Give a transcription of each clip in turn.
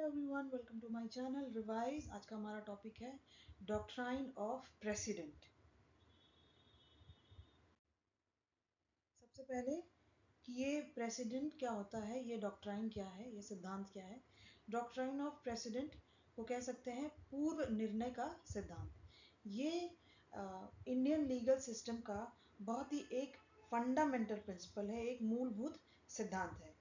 Everyone, welcome to my channel revise. आज का हमारा टॉपिक है डॉक्ट्राइन ऑफ प्रेसिडेंट। सबसे पहले कि ये प्रेसिडेंट क्या होता है, ये डॉक्ट्राइन क्या है, ये सिद्धांत क्या है। डॉक्ट्राइन ऑफ प्रेसिडेंट को कह सकते हैं पूर्व निर्णय का सिद्धांत। ये इंडियन लीगल सिस्टम का बहुत ही एक फंडामेंटल प्रिंसिपल है, एक मूलभूत सिद्धांत है।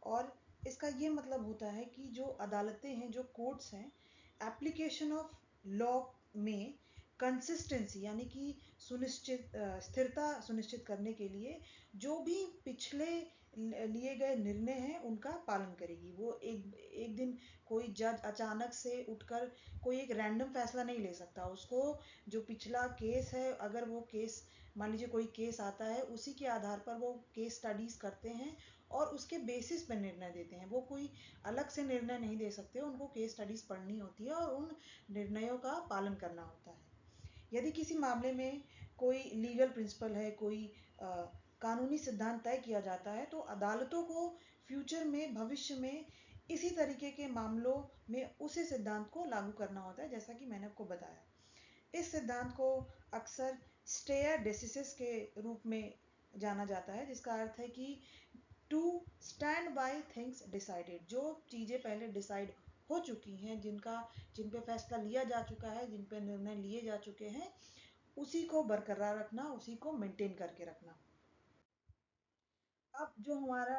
और इसका ये मतलब होता है कि जो अदालतें हैं, जो कोर्ट्स हैं, एप्लीकेशन ऑफ लॉ में कंसिस्टेंसी यानी कि स्थिरता सुनिश्चित करने के लिए जो भी पिछले लिए गए निर्णय हैं उनका पालन करेगी। वो एक दिन कोई जज अचानक से उठकर कोई एक रैंडम फैसला नहीं ले सकता। उसको जो पिछला केस है, अगर वो केस मान लीजिए कोई केस आता है, उसी के आधार पर वो केस स्टडीज करते हैं और उसके बेसिस पर निर्णय देते हैं। वो कोई अलग से निर्णय नहीं दे सकते, उनको केस स्टडीज पढ़नी होती है और उन निर्णयों का पालन करना होता है। यदि किसी मामले में कोई लीगल प्रिंसिपल है, कोई कानूनी सिद्धांत तय किया जाता है, तो अदालतों को फ्यूचर में, भविष्य में इसी तरीके के मामलों में उसी सिद्धांत को लागू करना होता है, जैसा कि मैंने आपको बताया। इस सिद्धांत को अक्सर स्टेयर डेसिसिस के रूप में जाना जाता है, जिसका अर्थ है कि to stand by things decided. जो चीज़ें पहले डिसाइड हो चुकी हैं, जिन पे फैसला लिया जा चुका है, जिन पे निर्णय लिए जा चुके हैं, उसी को बरकरार रखना, उसी को मेंटेन करके रखना। अब जो हमारा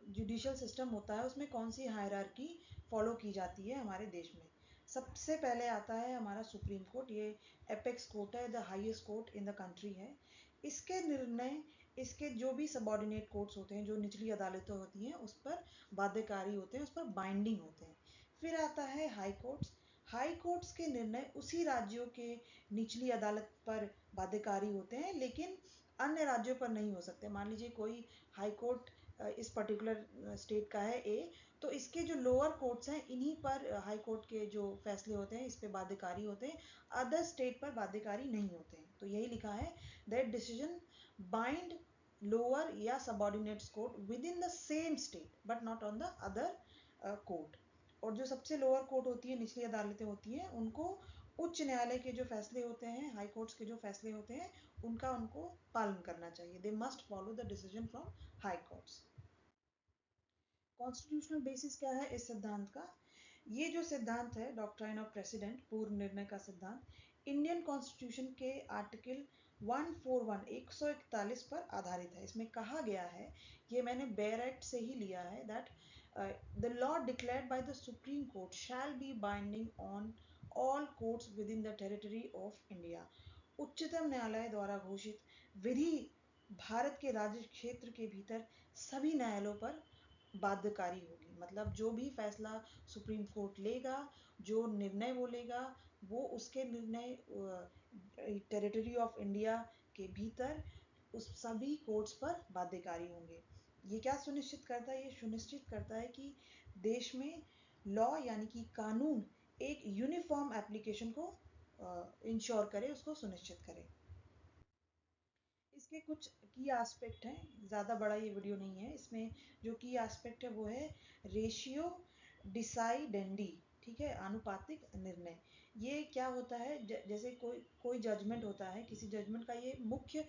जुडिशियल सिस्टम होता है, उसमें कौन सी हायरार्की फॉलो की जाती है हमारे देश में। सबसे पहले आता है हमारा सुप्रीम कोर्ट। ये एपेक्स कोर्ट है, the highest court in the country है। इसके निर्णय, इसके जो भी सबॉर्डिनेट कोर्ट्स होते हैं, जो निचली अदालतें होती हैं, उस पर बाध्यकारी होते हैं, उस पर बाइंडिंग होते हैं। फिर आता है हाई कोर्ट्स। हाई कोर्ट्स के निर्णय उसी राज्यों के निचली अदालत पर बाध्यकारी होते हैं, लेकिन अन्य राज्यों पर नहीं हो सकते। मान लीजिए कोई हाई कोर्ट इस पर्टिकुलर स्टेट का है ए, तो इसके जो लोअर कोर्ट्स हैं, इन्हीं पर हाई कोर्ट के जो फैसले होते हैं, इस पे बाध्यकारी होते हैं, अदर स्टेट पर बाध्यकारी नहीं होते हैं। तो यही लिखा है, दैट डिसीजन बाइंड लोअर या subordinates court with in the same state but not on the other court. और जो सबसे लोअर कोर्ट होती है, निचली अदालतें होती हैं, उनको उच्च न्यायालय के जो फैसले होते हैं, हाई कोर्ट्स के जो फैसले होते हैं, उनको पालन करना चाहिए। They must follow the decision from high courts. Constitutional basis क्या है इस सिद्धांत का? ये जो सिद्धांत है, डॉक्ट्राइन ऑफ प्रेसिडेंट, पूर्व निर्णय का सिद्धांत, इंडियन कॉन्स्टिट्यूशन के आर्टिकल 141 141 पर आधारित है। इसमें कहा गया है, ये मैंने बेयर एक्ट से ही लिया है, that the law declared by the supreme court shall be binding on all courts with in the territory of India. उच्चतम न्यायालय द्वारा घोषित विधि भारत के राज्य क्षेत्र के भीतर सभी न्यायालयों पर बाध्यकारी होगी। मतलब जो भी फैसला सुप्रीम कोर्ट लेगा, जो निर्णय वो लेगा, वो उसके निर्णय टेरिटरी ऑफ इंडिया के भीतर उस सभी कोर्ट्स पर बाध्यकारी होंगे। ये क्या सुनिश्चित करता है? ये सुनिश्चित करता है कि देश में लॉ यानी कि कानून एक यूनिफॉर्म एप्लीकेशन को इंश्योर करे, उसको सुनिश्चित करे। इसके कुछ की एस्पेक्ट हैं, ज़्यादा बड़ा ये वीडियो नहीं है। इसमें जो की एस्पेक्ट है वो है रेशियो डिसाइडेंडी, ठीक है, आनुपातिक निर्णय। ये क्या होता है? जैसे कोई जजमेंट होता है, किसी जजमेंट का ये मुख्य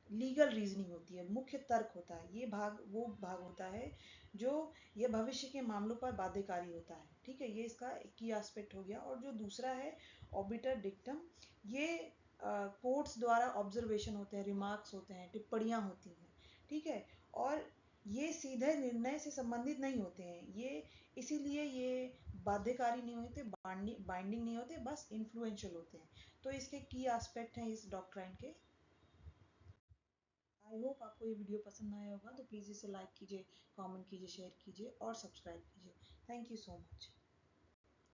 लीगल रीजनिंग होती है, मुख्य तर्क होता है। ये भाग वो भाग होता है जो ये भविष्य के मामलों पर बाध्यकारी होता है, ठीक है। ये इसका की एस्पेक्ट हो गया। और जो दूसरा है ऑबिटर डिक्टम, ये कोर्ट्स द्वारा ऑब्जर्वेशन होते हैं, रिमार्क्स होते हैं, टिप्पणियाँ होती हैं, ठीक है। और ये सीधे निर्णय से संबंधित नहीं होते हैं, ये इसीलिए ये बाध्यकारी नहीं होते, बाइंडिंग नहीं होते, बस इन्फ्लुएंशियल होते हैं। तो इसके की एस्पेक्ट हैं इस डॉक्ट्राइन के। आई होप आपको ये वीडियो पसंद आया होगा, तो प्लीज़ इसे लाइक कीजिए, कमेंट कीजिए, शेयर कीजिए और सब्सक्राइब कीजिए। Thank you so much.